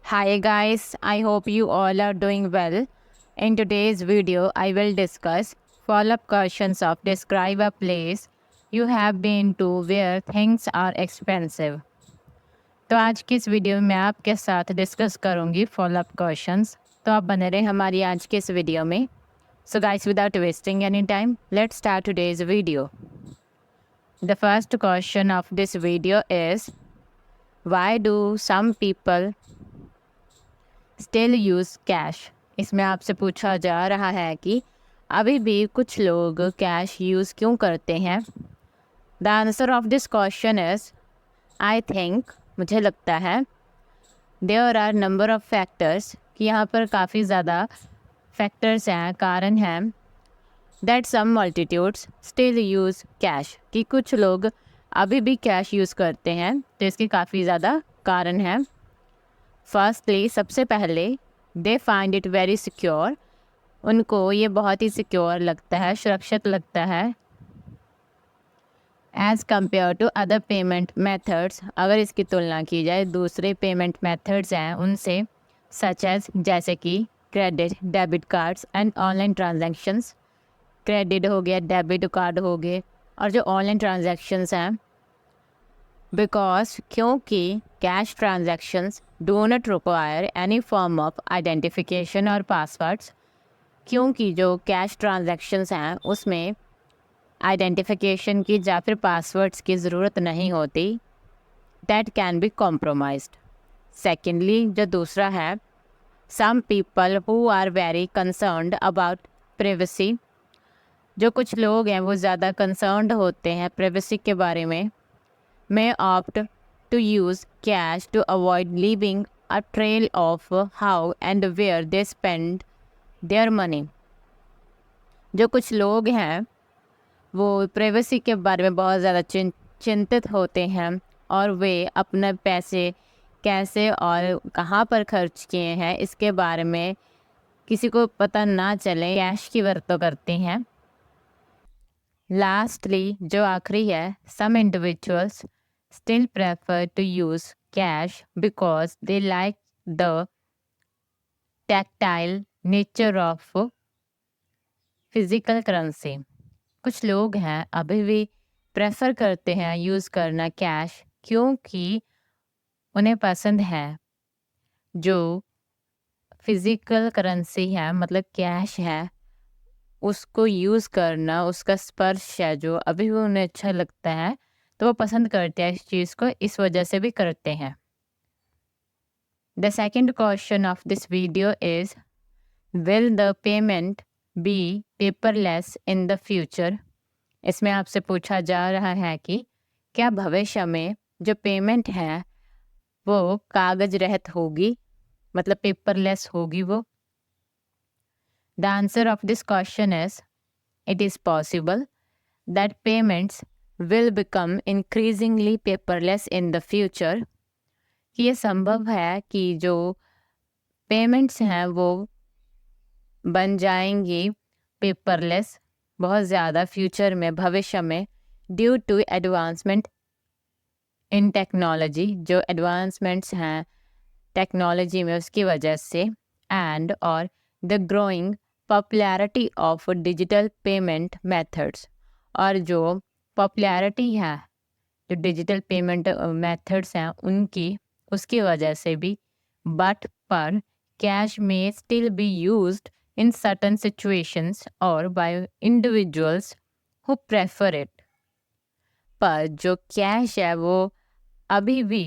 Hi guys, I hope you all are doing well. In today's video, I will discuss follow-up questions of describe a place you have been to where things are expensive. तो आज की इस video में मैं आपके साथ discuss करूंगी follow up questions. तो आप बने रहे हमारी आज के इस वीडियो में। So guys, without wasting any time, let's start today's video. The first question of this video is, why do some people still use cash. इसमें आपसे पूछा जा रहा है कि अभी भी कुछ लोग कैश यूज़ क्यों करते हैं। The answer of this question is I think, मुझे लगता है, there are number of factors, कि यहाँ पर काफ़ी ज़्यादा फैक्टर्स हैं, कारण हैं। That some multitudes still use cash, कि कुछ लोग अभी भी कैश यूज़ करते हैं। तो इसके काफ़ी ज़्यादा कारण हैं। फर्स्टली, सबसे पहले, they find it very secure, उनको ये बहुत ही सिक्योर लगता है, सुरक्षित लगता है। As compare to other payment methods, अगर इसकी तुलना की जाए दूसरे पेमेंट मेथड्स हैं उनसे, सच एज, जैसे कि credit, debit cards and online transactions. Credit हो गया, डेबिट कार्ड हो गए, और जो ऑनलाइन ट्रांजैक्शंस हैं, बिकॉज क्योंकि cash transactions do not require any form of identification और पासवर्ड्स, क्योंकि जो कैश ट्रांजैक्शंस हैं उसमें आइडेंटिफिकेशन की या फिर पासवर्ड्स की ज़रूरत नहीं होती। That can be compromised. Secondly, जो दूसरा है, some people who are very concerned about privacy, जो कुछ लोग हैं वो ज़्यादा कंसर्न्ड होते हैं प्राइवेसी के बारे में, may opt to use cash to avoid leaving a trail of how and where they spend their money। जो कुछ लोग हैं वो प्राइवेसी के बारे में बहुत ज़्यादा चिंतित होते हैं और वे अपने पैसे कैसे और कहाँ पर खर्च किए हैं इसके बारे में किसी को पता ना चले, कैश की वरतों करते हैं। लास्टली, जो आखिरी है, some individuals still prefer to use cash because they like the tactile nature of physical currency। कुछ लोग हैं अभी भी प्रेफर करते हैं यूज़ करना कैश, क्योंकि उन्हें पसंद है जो फिज़िकल करेंसी है, मतलब कैश है, उसको यूज़ करना, उसका स्पर्श है जो अभी भी उन्हें अच्छा लगता है, तो वो पसंद करते हैं इस चीज़ को, इस वजह से भी करते हैं। The second question of this video is, will the payment be paperless in the future? इसमें आपसे पूछा जा रहा है कि क्या भविष्य में जो पेमेंट है वो कागज रहित होगी, मतलब पेपरलेस होगी वो। The answer of this question is, it is possible that payments will become increasingly paperless in the future। कि ये संभव है कि जो पेमेंट्स हैं वो बन जाएंगी पेपरलेस बहुत ज़्यादा फ्यूचर में, भविष्य में, due to advancement in technology, जो एडवांसमेंट्स हैं टेक्नोलॉजी में उसकी वजह से, एंड और the growing popularity of digital payment methods, और जो पॉपुलैरिटी है जो डिजिटल पेमेंट मेथड्स हैं उनकी, उसकी वजह से भी। बट पर कैश में still be used in certain situations or by individuals who prefer it। पर जो कैश है वो अभी भी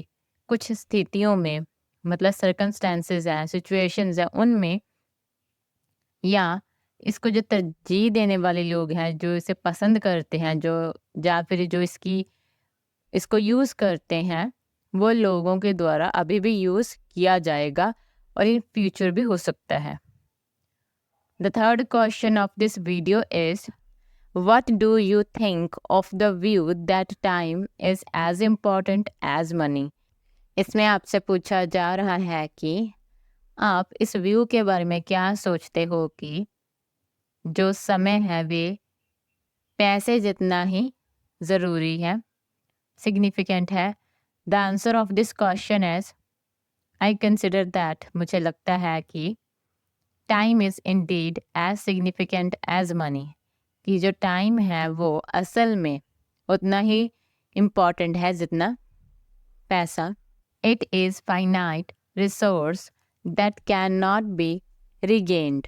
कुछ स्थितियों में, मतलब सर्कमस्टेंसेस हैं, सिचुएशंस हैं, उनमें, या इसको जो तरजीह देने वाले लोग हैं, जो इसे पसंद करते हैं, जो या फिर जो इसको यूज़ करते हैं, वो लोगों के द्वारा अभी भी यूज़ किया जाएगा और इन फ्यूचर भी हो सकता है। The third question of this video is, what do you think of the view that time is as important as money? इसमें आपसे पूछा जा रहा है कि आप इस व्यू के बारे में क्या सोचते हो कि जो समय है वे पैसे जितना ही ज़रूरी है, सिग्निफिकेंट है। The answer of this question is, I consider that, मुझे लगता है कि time is indeed as significant as money, कि जो टाइम है वो असल में उतना ही इम्पॉर्टेंट है जितना पैसा. It is finite resource that can not be regained.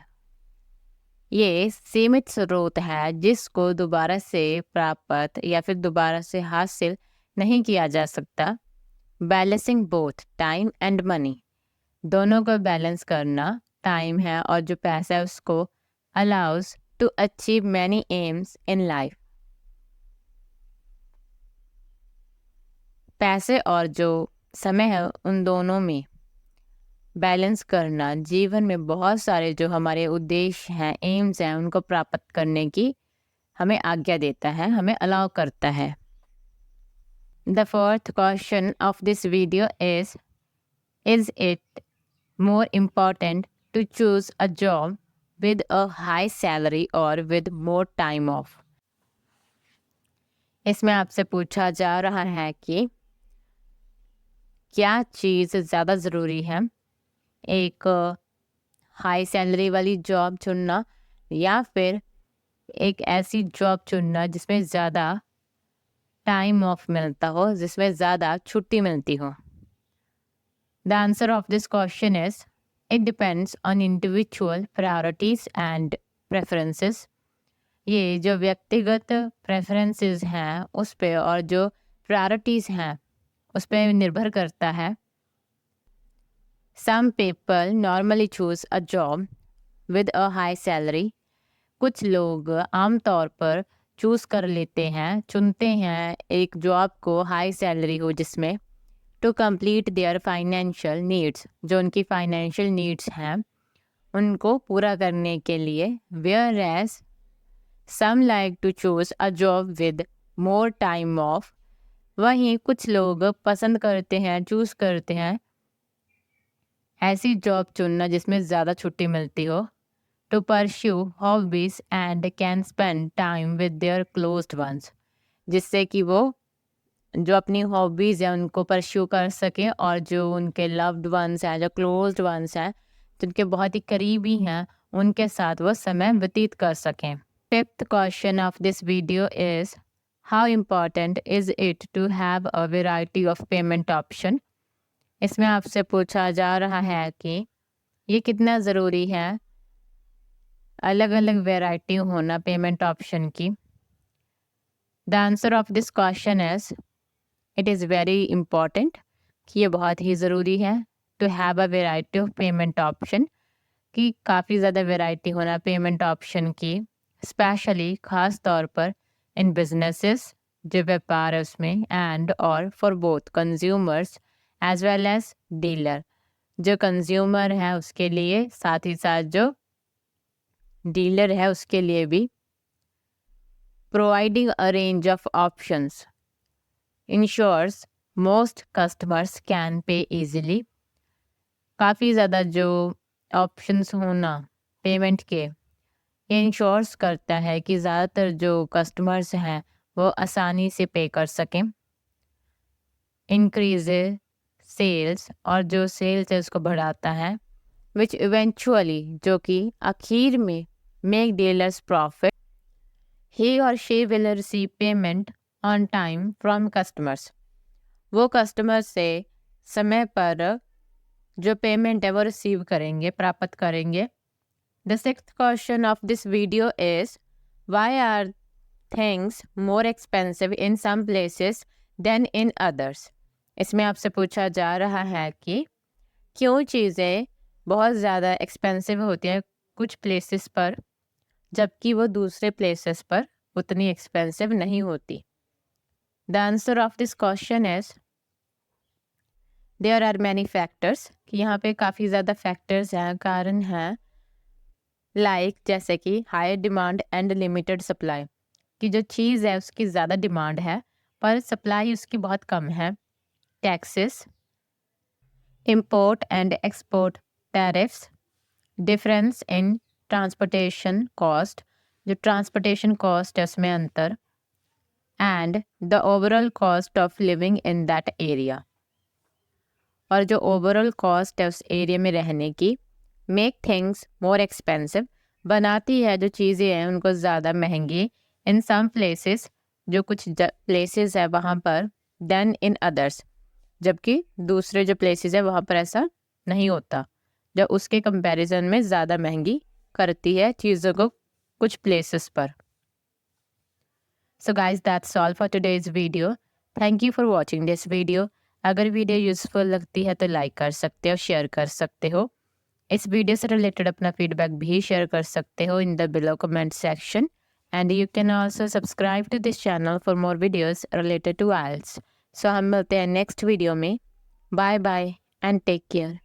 ये सीमित स्रोत है जिसको दोबारा से प्राप्त या फिर दोबारा से हासिल नहीं किया जा सकता. Balancing both time and money, दोनों को बैलेंस करना, टाइम है और जो पैसा है उसको allows to achieve many aims in life. पैसे और जो समय है उन दोनों में बैलेंस करना जीवन में बहुत सारे जो हमारे उद्देश्य हैं, एम्स हैं, उनको प्राप्त करने की हमें आज्ञा देता है, हमें अलाउ करता है. The fourth question of this video is it more important to choose a job with a high salary or with more time off? इसमें आपसे पूछा जा रहा है कि क्या चीज़ ज़्यादा ज़रूरी है, एक हाई सैलरी वाली जॉब चुनना या फिर एक ऐसी जॉब चुनना जिसमें ज़्यादा टाइम ऑफ मिलता हो, जिसमें ज़्यादा छुट्टी मिलती हो. The answer of this question is, it depends on individual priorities and preferences. ये जो व्यक्तिगत प्रेफरेंसेस हैं उस पे और जो प्रायोरिटीज़ हैं उस पे निर्भर करता है. Some people normally choose a job with a high salary. कुछ लोग आमतौर पर चूज़ कर लेते हैं, चुनते हैं एक जॉब को हाई सैलरी हो जिसमें to complete their financial needs, जो उनकी फाइनेंशियल नीड्स हैं उनको पूरा करने के लिए. Whereas some like to choose a job with more time off, वहीं कुछ लोग पसंद करते हैं, चूज़ करते हैं ऐसी जॉब चुनना जिसमें ज़्यादा छुट्टी मिलती हो. To pursue hobbies and can spend time with their closed ones, जिससे कि वो जो अपनी हॉबीज़ हैं उनको परस्यू कर सकें और जो उनके लव्ड वंस हैं, जो क्लोज्ड वंस हैं, जिनके बहुत ही करीबी हैं, उनके साथ वो समय व्यतीत कर सकें. Fifth question of this video is, how important is it to have a variety of payment option? इसमें आपसे पूछा जा रहा है कि ये कितना ज़रूरी है अलग अलग वेराइटी होना पेमेंट ऑप्शन की. The answer of this question is, it is very important, कि ये बहुत ही ज़रूरी है. To have a variety of payment option, कि काफ़ी ज़्यादा वेराइटी होना पेमेंट ऑप्शन की, स्पेशली ख़ास तौर पर इन बिजनेसेस, जो व्यापार है उसमें, एंड और for both consumers as well as dealer, जो कंज्यूमर है उसके लिए, साथ ही साथ जो डीलर है उसके लिए भी. Providing a range of options ensures most customers can pay easily. काफ़ी ज़्यादा जो ऑप्शंस होना पेमेंट के, ये इंश्योर्स करता है कि ज़्यादातर जो कस्टमर्स हैं वो आसानी से पे कर सकें. इंक्रीज सेल्स, और जो सेल्स है उसको बढ़ाता है. विच इवेंचुअली, जो कि आखिर में मेक डीलर्स प्रॉफिट. ही और she will receive payment on time from customers, वो कस्टमर से समय पर जो पेमेंट है वो रिसीव करेंगे, प्राप्त करेंगे. The sixth question of this video is, why are things more expensive in some places than in others? इसमें आपसे पूछा जा रहा है कि क्यों चीज़ें बहुत ज़्यादा एक्सपेंसिव होती हैं कुछ प्लेसेस पर जबकि वो दूसरे प्लेसेस पर उतनी एक्सपेंसिव नहीं होती. The answer of this question is, there are many factors, कि यहाँ पे काफ़ी ज़्यादा फैक्टर्स हैं, कारण हैं. लाइक जैसे कि high demand and limited supply, कि जो चीज़ है उसकी ज़्यादा डिमांड है पर सप्लाई उसकी बहुत कम है. Taxes, import and export tariffs, difference in transportation cost, जो ट्रांसपोर्टेशन कॉस्ट है उसमें अंतर, and the overall cost of living in that area. और जो ओवरऑल कॉस्ट है उस एरिया में रहने की। मेक थिंग्स मोर एक्सपेंसिव, बनाती है जो चीज़ें हैं उनको ज़्यादा महंगी। इन सम प्लेसेस, जो कुछ प्लेसेस है वहाँ पर। देन इन अदर्स, जबकि दूसरे जो प्लेसेस है वहाँ पर ऐसा नहीं होता, जब उसके कंपैरिजन में ज़्यादा महंगी करती है चीज़ों को कुछ प्लेसेस पर। So guys that's all for today's video. Thank you for watching this video. अगर वीडियो यूजफुल लगती है तो लाइक कर सकते हो, शेयर कर सकते हो। इस वीडियो से रिलेटेड अपना फीडबैक भी शेयर कर सकते हो in the below comment section. And you can also subscribe to this channel for more videos related to IELTS। So हम मिलते हैं नेक्स्ट वीडियो में। Bye bye and take care.